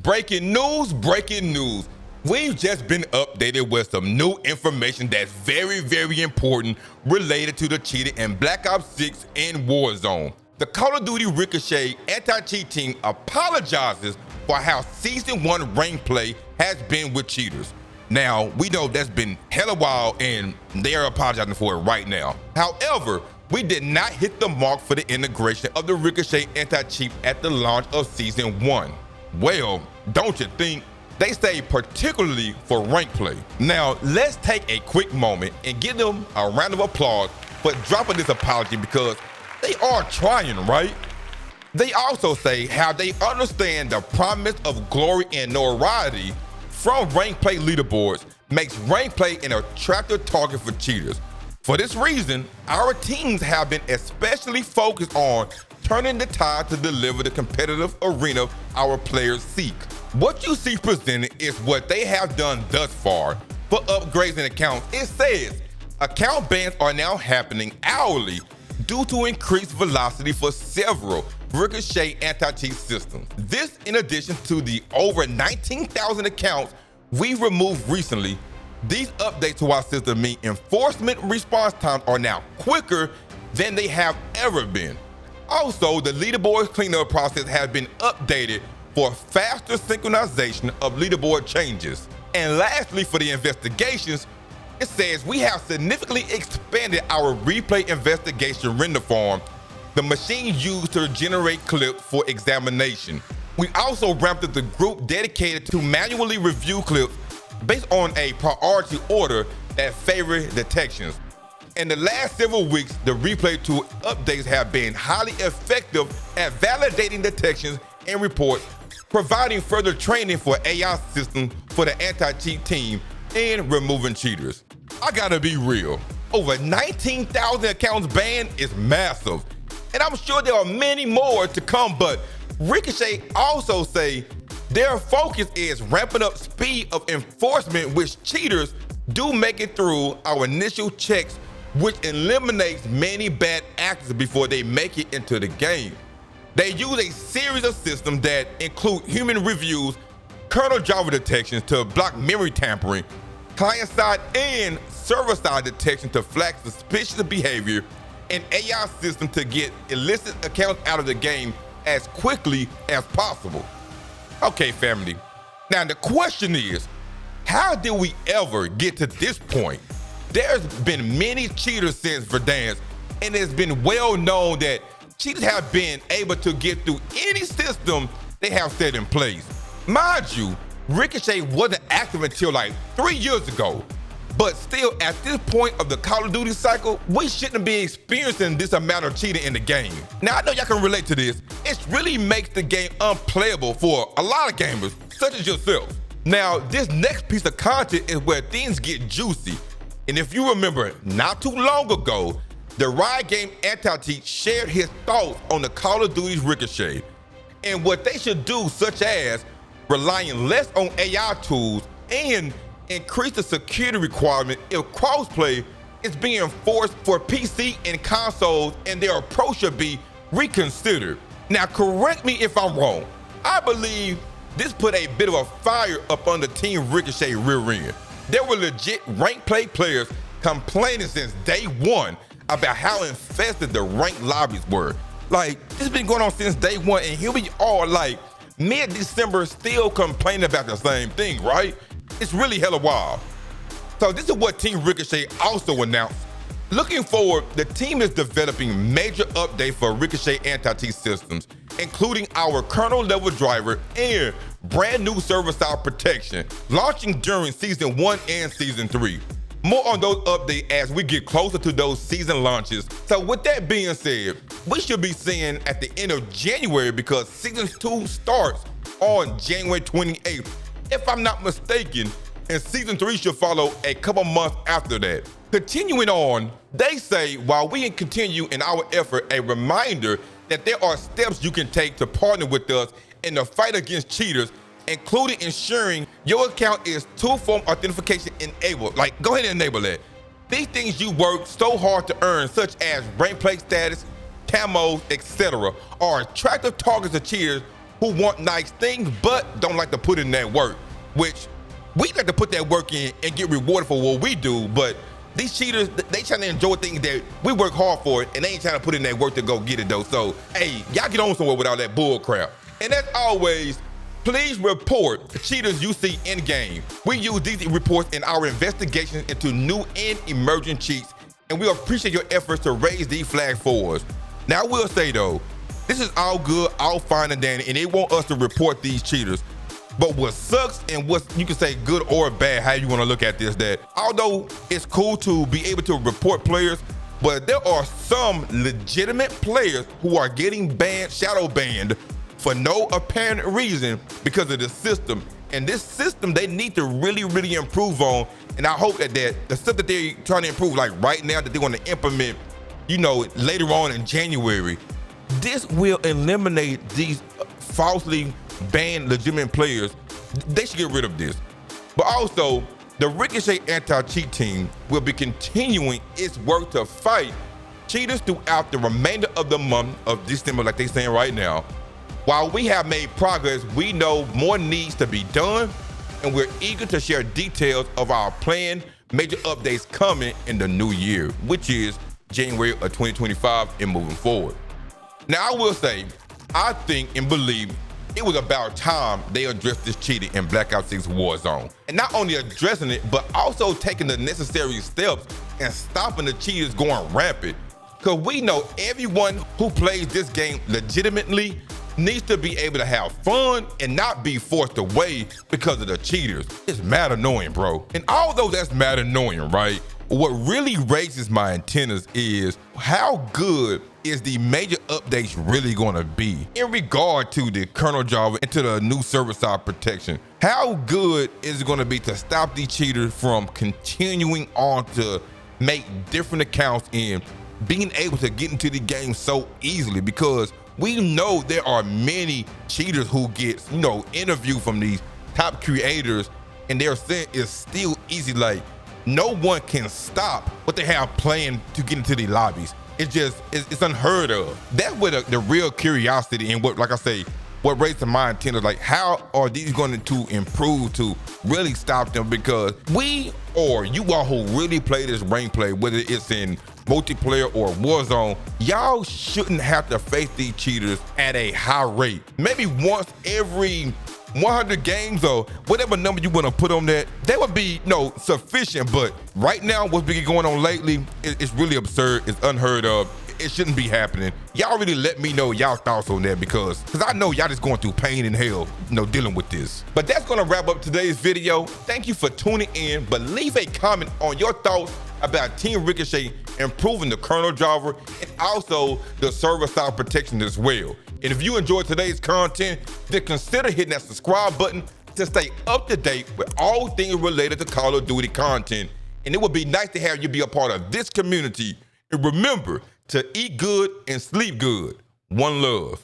Breaking news, breaking news. We've just been updated with some new information that's very, very important related to the cheating in Black Ops 6 and Warzone. The Call of Duty Ricochet anti-cheat team apologizes for how Season 1 rank play has been with cheaters. Now, we know that's been hella while and they are apologizing for it right now. However, we did not hit the mark for the integration of the Ricochet anti-cheat at the launch of Season 1. Well, don't you think? They say particularly for rank play. Now, let's take a quick moment and give them a round of applause for dropping this apology because they are trying, right? They also say how they understand the promise of glory and notoriety from rank play leaderboards makes rank play an attractive target for cheaters. For this reason, our teams have been especially focused on turning the tide to deliver the competitive arena our players seek. What you see presented is what they have done thus far. For upgrades and accounts, it says account bans are now happening hourly due to increased velocity for several Ricochet anti-cheat systems. This in addition to the over 19,000 accounts we removed recently. These updates to our system mean enforcement response times are now quicker than they have ever been. Also, the leaderboard cleanup process has been updated for faster synchronization of leaderboard changes. And lastly, for the investigations, it says we have significantly expanded our replay investigation render farm, the machine used to generate clips for examination. We also ramped up the group dedicated to manually review clips based on a priority order that favor detections. In the last several weeks, the replay tool updates have been highly effective at validating detections and reports, providing further training for AI systems for the anti-cheat team and removing cheaters. I gotta be real, over 19,000 accounts banned is massive, and I'm sure there are many more to come, but Ricochet also say their focus is ramping up speed of enforcement, which cheaters do make it through our initial checks, which eliminates many bad actors before they make it into the game. They use a series of systems that include human reviews, kernel driver detections to block memory tampering, client-side and server-side detection to flag suspicious behavior, and AI system to get illicit accounts out of the game as quickly as possible. Okay, family. Now the question is, how did we ever get to this point? There's been many cheaters since Verdansk, and it's been well known that cheaters have been able to get through any system they have set in place. Mind you, Ricochet wasn't active until like 3 years ago, but still at this point of the Call of Duty cycle, we shouldn't be experiencing this amount of cheating in the game. Now I know y'all can relate to this. It really makes the game unplayable for a lot of gamers, such as yourself. Now this next piece of content is where things get juicy. And if you remember, not too long ago, the Riot Game anti-cheat shared his thoughts on the Call of Duty's Ricochet and what they should do, such as relying less on AI tools and increase the security requirement if crossplay is being enforced for PC and consoles, and their approach should be reconsidered. Now, correct me if I'm wrong. I believe this put a bit of a fire up on the Team Ricochet rear end. There were legit rank play players complaining since day one about how infested the ranked lobbies were. Like, this has been going on since day one, and here we are like mid-December still complaining about the same thing, right? It's really hella wild. So this is what Team Ricochet also announced. Looking forward, the team is developing major updates for Ricochet anti-cheat systems, including our kernel level driver and brand new server-side protection, launching during Season 1 and Season 3. More on those updates as we get closer to those season launches. So with that being said, we should be seeing at the end of January because Season 2 starts on January 28th, if I'm not mistaken, and Season 3 should follow a couple months after that. Continuing on, they say while we continue in our effort, a reminder that there are steps you can take to partner with us in the fight against cheaters, including ensuring your account is two-form authentication enabled. Like, go ahead and enable that. These things you work so hard to earn, such as rank play status, camos, etc., are attractive targets of cheaters who want nice things but don't like to put in that work, which we like to put that work in and get rewarded for what we do, but these cheaters, they trying to enjoy things that we work hard for it, and they ain't trying to put in that work to go get it though. So, hey, y'all get on somewhere with all that bull crap. And as always, please report the cheaters you see in-game. We use these reports in our investigations into new and emerging cheats, and we appreciate your efforts to raise these flags for us. Now, I will say though, this is all good, all fine and dandy, and they want us to report these cheaters. But what sucks, and what you can say good or bad, how you want to look at this, that although it's cool to be able to report players, but there are some legitimate players who are getting banned, shadow banned, for no apparent reason because of the system. And this system they need to really improve on. And I hope that the stuff that they're trying to improve, like right now, that they want to implement, you know, later on in January, this will eliminate these falsely banned legitimate players. They should get rid of this. But also, the Ricochet anti-cheat team will be continuing its work to fight cheaters throughout the remainder of the month of December, like they're saying right now. While we have made progress, we know more needs to be done, and we're eager to share details of our planned major updates coming in the new year, which is January of 2025 and moving forward. Now, I will say, I think and believe it was about time they addressed this cheating in Black Ops 6 Warzone. And not only addressing it, but also taking the necessary steps and stopping the cheaters going rampant. Because we know everyone who plays this game legitimately needs to be able to have fun and not be forced away because of the cheaters. It's mad annoying, bro. And although that's mad annoying, right? What really raises my antennas is how good is the major updates really gonna be in regard to the kernel Java and to the new server-side protection? How good is it gonna be to stop these cheaters from continuing on to make different accounts and being able to get into the game so easily? Because we know there are many cheaters who get, you know, interview from these top creators, and they're saying it's still easy. Like, no one can stop what they have planned to get into the lobbies. It's unheard of. That's where the real curiosity and what, like I say, what raises my antennas, like how are these going to improve to really stop them? Because we, or you all who really play this rank play, whether it's in multiplayer or Warzone, y'all shouldn't have to face these cheaters at a high rate. Maybe once every 100 games or whatever number you want to put on that would be, you know, sufficient. But right now, what's been going on lately, it's really absurd. It's unheard of. It shouldn't be happening. Y'all really let me know y'all thoughts on that, because I know y'all just going through pain and hell, you know, dealing with this. But that's gonna wrap up today's video. Thank you for tuning in, but leave a comment on your thoughts about Team Ricochet improving the kernel driver and also the server-side protection as well. And if you enjoyed today's content, then consider hitting that subscribe button to stay up to date with all things related to Call of Duty content. And it would be nice to have you be a part of this community. And remember to eat good and sleep good. One love.